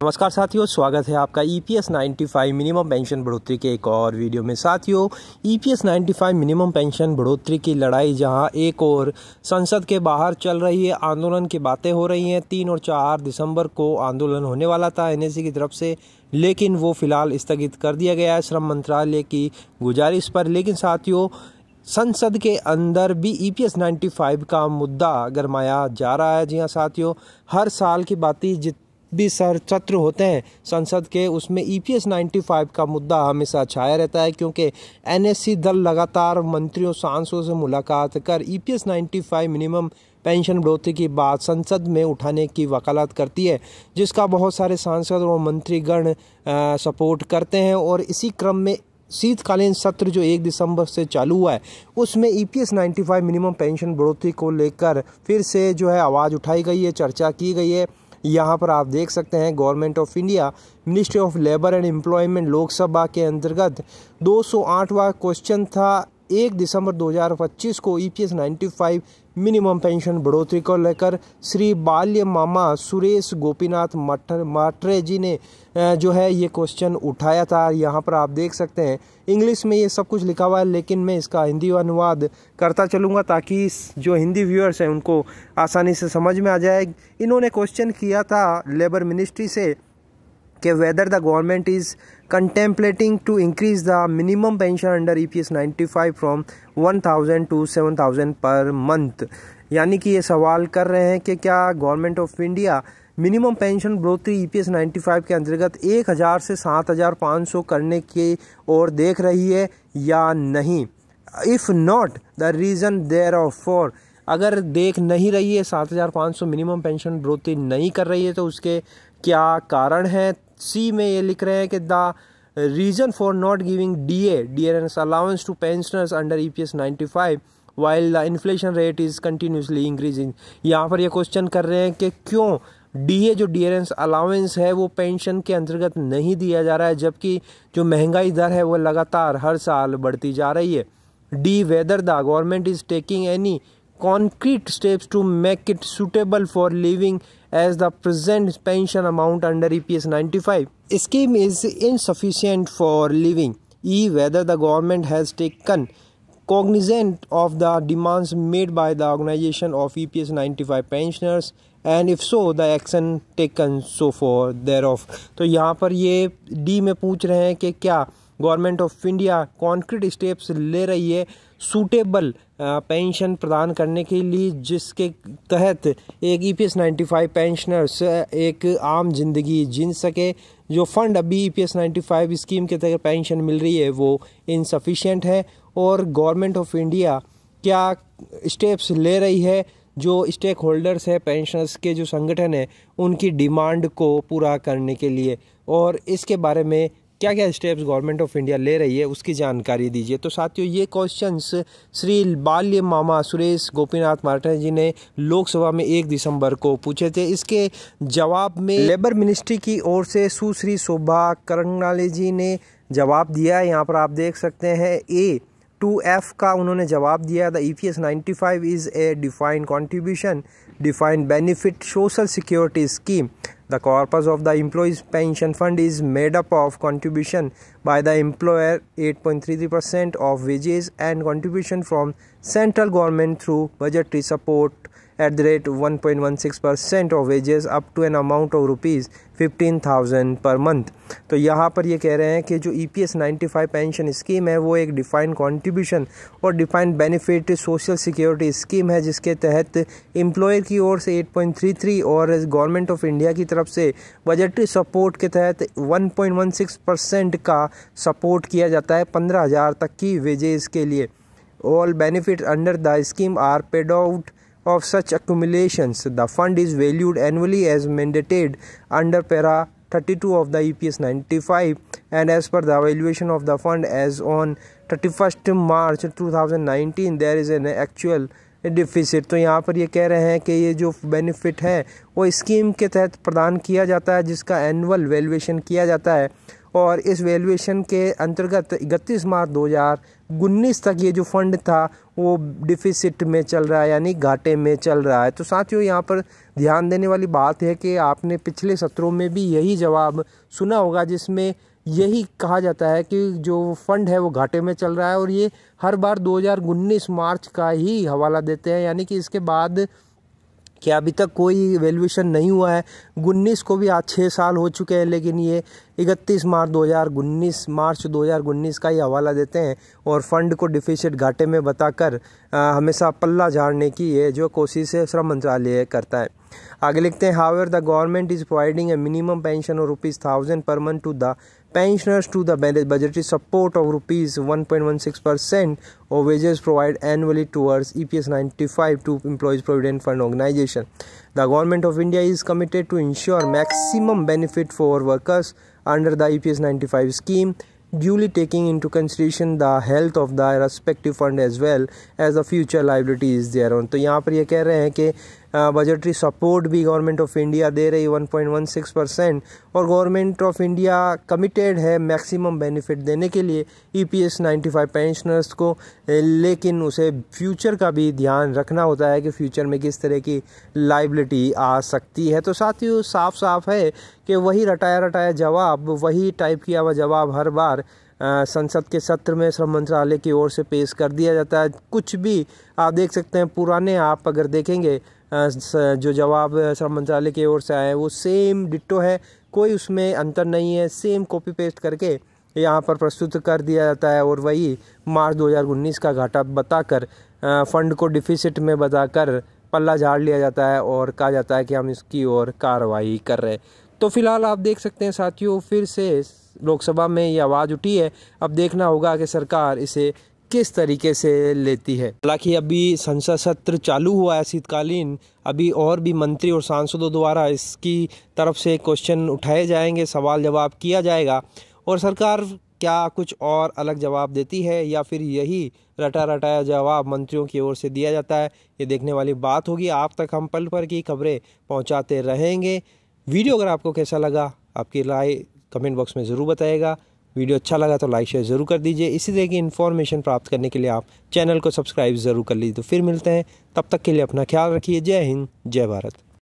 नमस्कार साथियों, स्वागत है आपका EPS 95 मिनिमम पेंशन बढ़ोतरी के एक और वीडियो में। साथियों, EPS 95 मिनिमम पेंशन बढ़ोतरी की लड़ाई जहां एक और संसद के बाहर चल रही है, आंदोलन की बातें हो रही हैं। 3 और 4 दिसंबर को आंदोलन होने वाला था NSE की तरफ से, लेकिन वो फिलहाल स्थगित कर दिया गया है श्रम मंत्रालय की गुजारिश पर। लेकिन साथियों, संसद के अंदर भी EPS 95 का मुद्दा गरमाया जा रहा है। जी हाँ साथियों, हर साल की बातें भी सत्र होते हैं संसद के, उसमें EPS 95 का मुद्दा हमेशा छाया रहता है, क्योंकि NSE दल लगातार मंत्रियों सांसदों से मुलाकात कर EPS 95 मिनिमम पेंशन बढ़ोतरी की बात संसद में उठाने की वकालत करती है, जिसका बहुत सारे सांसद और मंत्रीगण सपोर्ट करते हैं। और इसी क्रम में शीतकालीन सत्र जो 1 दिसंबर से चालू हुआ है, उसमें EPS 95 मिनिमम पेंशन बढ़ोतरी को लेकर फिर से जो है आवाज़ उठाई गई है, चर्चा की गई है। यहाँ पर आप देख सकते हैं, government of India, ministry of labour and employment, Lok Sabha के अंतर्गत 208वां क्वेश्चन था। 1 दिसंबर 2025 को EPS 95 मिनिमम पेंशन बढ़ोतरी को लेकर श्री बाल्य मामा सुरेश गोपीनाथ माट्रे जी ने जो है ये क्वेश्चन उठाया था। यहाँ पर आप देख सकते हैं, इंग्लिश में ये सब कुछ लिखा हुआ है, लेकिन मैं इसका हिंदी अनुवाद करता चलूँगा ताकि जो हिंदी व्यूअर्स हैं उनको आसानी से समझ में आ जाए। इन्होंने क्वेश्चन किया था लेबर मिनिस्ट्री से कि whether the government is contemplating to increase the minimum pension under EPS 95 from 1,000 to 7,000 per month. यानी कि ये सवाल कर रहे हैं कि क्या government of India minimum pension बढ़ोतरी EPS 95 के अंतर्गत 1,000 से 7,500 करने की ओर देख रही है या नहीं। If not the reason there of for, अगर देख नहीं रही है, 7,500 मिनिमम पेंशन बढ़ोतरी नहीं कर रही है, तो उसके क्या कारण है। सी में ये लिख रहे हैं कि the reason for not giving DA allowance to pensioners under EPS 95 while the inflation rate is continuously increasing. यहाँ पर ये क्वेश्चन कर रहे हैं कि क्यों DA जो डियरेंस अलाउंस है वो पेंशन के अंतर्गत नहीं दिया जा रहा है, जबकि जो महंगाई दर है वो लगातार हर साल बढ़ती जा रही है। D, whether the government is taking any concrete steps to make it suitable for living as the present pension amount under EPS 95 scheme is insufficient for living. E, whether the government has taken cognizance of the demands made by the organization of EPS 95 pensioners and if so the action taken so far thereof। तो यहाँ पर ये D में पूछ रहे हैं कि क्या government of India concrete steps ले रही है सूटेबल पेंशन प्रदान करने के लिए, जिसके तहत एक EPS 95 पेंशनर्स एक आम जिंदगी जी सके। जो फंड अभी EPS 95 स्कीम के तहत पेंशन मिल रही है वो इनसफिशिएंट है, और गवर्नमेंट ऑफ इंडिया क्या स्टेप्स ले रही है जो स्टेक होल्डर्स है, पेंशनर्स के जो संगठन है, उनकी डिमांड को पूरा करने के लिए, और इसके बारे में क्या क्या स्टेप्स गवर्नमेंट ऑफ इंडिया ले रही है उसकी जानकारी दीजिए। तो साथियों, ये क्वेश्चंस श्री बाल्य मामा सुरेश गोपीनाथ माट्रे जी ने लोकसभा में 1 दिसंबर को पूछे थे। इसके जवाब में लेबर मिनिस्ट्री की ओर से सुश्री शोभा करंगनाले जी ने जवाब दिया है। यहाँ पर आप देख सकते हैं, A to F का उन्होंने जवाब दिया। The EPS 95 is a defined contribution defined benefit social security scheme. The corpus of the employees pension fund is made up of contribution by the employer 8.33% of wages and contribution from central government through budgetary support at the rate 1.16% of wages up to an amount of rupees 15,000 per month। तो यहाँ पर ये कह रहे हैं कि जो EPS 95 pension scheme है वो एक डिफाइंड कॉन्ट्रीब्यूशन और defined benefit social security scheme है, जिसके तहत एम्प्लॉयर की ओर से 8.33 और गवर्नमेंट ऑफ इंडिया की तरफ से बजटरी सपोर्ट के तहत 1.16% का सपोर्ट किया जाता है 15,000 तक की वेजेस के लिए। All benefit under the scheme are paid out of such accumulations. The fund is valued annually as mandated under para 32 of the EPS 95 and as per the valuation of the fund as on 31st March 2019 there is an actual deficit. तो यहाँ पर ये कह रहे हैं कि ये जो बेनिफिट है वो स्कीम के तहत प्रदान किया जाता है, जिसका एनुअल वैल्यूएशन किया जाता है, और इस वैल्यूएशन के अंतर्गत 31 मार्च 2019 तक ये जो फंड था वो डिफिसिट में चल रहा है, यानी घाटे में चल रहा है। तो साथियों यहाँ पर ध्यान देने वाली बात है कि आपने पिछले सत्रों में भी यही जवाब सुना होगा, जिसमें यही कहा जाता है कि जो फंड है वो घाटे में चल रहा है, और ये हर बार 2019 मार्च का ही हवाला देते हैं, यानी कि इसके बाद कि अभी तक कोई वैल्यूएशन नहीं हुआ है। 19 को भी आज 6 साल हो चुके हैं, लेकिन ये 31 मार्च 2019 का ही हवाला देते हैं और फंड को डिफिसिट घाटे में बताकर हमेशा पल्ला झाड़ने की ये जो कोशिश है श्रम मंत्रालय करता है। आगे लिखते हैं, however the government is providing a minimum pension of ₹1000 per month to the pensioners to the budgetary support of ₹1.16% of wages provided annually towards EPS 95 to Employees Provident Fund Organization. The Government of India is committed to ensure maximum benefit for workers under the EPS 95 scheme, duly taking into consideration the health of the respective fund as well as the future liabilities thereon। तो यहाँ पर ये कह रहे हैं कि budgetary support भी government of India दे रही 1.16%, और गवर्नमेंट ऑफ इंडिया कमिटेड है मैक्सिमम बेनिफिट देने के लिए EPS 95 पेंशनर्स को, लेकिन उसे फ्यूचर का भी ध्यान रखना होता है कि फ्यूचर में किस तरह की लाइबिलिटी आ सकती है। तो साथियों साफ साफ है कि वही रटाया जवाब, वही टाइप किया हुआ जवाब हर बार संसद के सत्र में श्रम मंत्रालय की ओर से पेश कर दिया जाता है। कुछ भी आप देख सकते हैं पुराने, आप अगर देखेंगे जो जवाब श्रम मंत्रालय की ओर से आए वो सेम डिट्टो है, कोई उसमें अंतर नहीं है, सेम कॉपी पेस्ट करके यहाँ पर प्रस्तुत कर दिया जाता है, और वही मार्च 2019 का घाटा बताकर फंड को डिफिसिट में बताकर पल्ला झाड़ लिया जाता है और कहा जाता है कि हम इसकी ओर कार्रवाई कर रहे हैं। तो फिलहाल आप देख सकते हैं साथियों, फिर से लोकसभा में ये आवाज़ उठी है। अब देखना होगा कि सरकार इसे किस तरीके से लेती है। हालांकि अभी संसद सत्र चालू हुआ है शीतकालीन, अभी और भी मंत्री और सांसदों द्वारा इसकी तरफ से क्वेश्चन उठाए जाएंगे, सवाल जवाब किया जाएगा, और सरकार क्या कुछ और अलग जवाब देती है या फिर यही रटाया जवाब मंत्रियों की ओर से दिया जाता है, ये देखने वाली बात होगी। आप तक हम पल भर की खबरें पहुंचाते रहेंगे। वीडियो अगर आपको कैसा लगा, आपकी राय कमेंट बॉक्स में ज़रूर बताइएगा। वीडियो अच्छा लगा तो लाइक शेयर ज़रूर कर दीजिए। इसी तरह की इन्फॉर्मेशन प्राप्त करने के लिए आप चैनल को सब्सक्राइब ज़रूर कर लीजिए। तो फिर मिलते हैं, तब तक के लिए अपना ख्याल रखिए। जय हिंद, जय भारत।